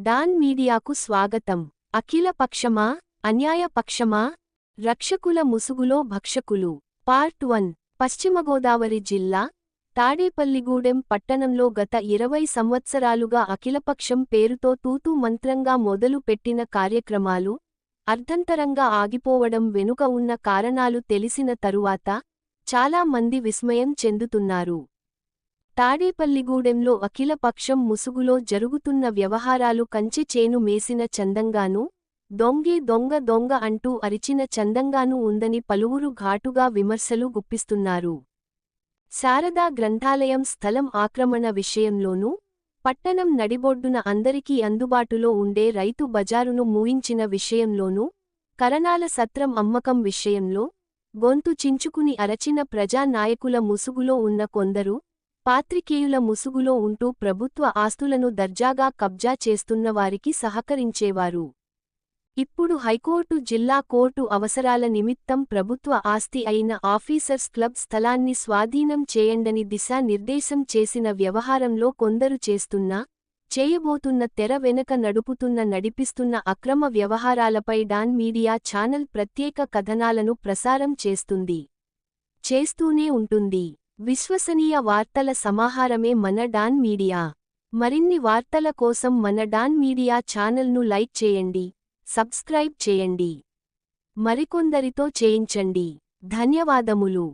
Don మీడియాకు స్వాగతం. అఖిల పక్షమా, అన్యాయ పక్షమా? రక్షకుల ముసుగులో భక్షకులు. పార్ట్ 1. పశ్చిమగోదావరి జిల్లా తాడేపల్లిగూడెం పట్టణంలో గత 20 సంవత్సరాలుగా అఖిలపక్షం పేరుతో తూతూ మంత్రంగా మొదలు పెట్టిన కార్యక్రమాలు అర్ధంతరంగా ఆగిపోవడం వెనుక ఉన్న కారణాలు తెలిసిన తరువాత చాలా మంది విస్మయం చెందుతున్నారు. తాడేపల్లిగూడెంలో అఖిలపక్షం ముసుగులో జరుగుతున్న వ్యవహారాలు కంచె చేను మేసిన చందంగానూ, దొంగే దొంగ దొంగ అంటూ అరిచిన చందంగానూ ఉందని పలువురు ఘాటుగా విమర్శలు గుప్పిస్తున్నారు. శారదా గ్రంథాలయం స్థలం ఆక్రమణ విషయంలోనూ, పట్టణం నడిబొడ్డున అందరికీ అందుబాటులో ఉండే రైతు బజారును మూయించిన విషయంలోనూ, కరణాల సత్రం అమ్మకం విషయంలో గొంతు చించుకుని అరచిన ప్రజా నాయకుల ముసుగులో ఉన్న కొందరు పాత్రికేయుల ముసుగులో ఉంటూ ప్రభుత్వ ఆస్తులను దర్జాగా కబ్జా చేస్తున్నవారికి సహకరించేవారు. ఇప్పుడు హైకోర్టు జిల్లా కోర్టు అవసరాల నిమిత్తం ప్రభుత్వ ఆస్తి అయిన ఆఫీసర్స్ క్లబ్ స్థలాన్ని స్వాధీనం చేయండని దిశానిర్దేశం చేసిన వ్యవహారంలో కొందరు చేయబోతున్న తెర వెనక నడిపిస్తున్న అక్రమ వ్యవహారాలపై డాన్ మీడియా ఛానల్ ప్రత్యేక కథనాలను ప్రసారం చేస్తూనే ఉంటుంది. విశ్వసనీయ వార్తల సమాహారమే మన డాన్ మీడియా. మరిన్ని వార్తల కోసం మన డాన్ మీడియా ఛానల్ను లైక్ చేయండి, సబ్స్క్రైబ్ చేయండి, మరికొందరితో చేయించండి. ధన్యవాదములు.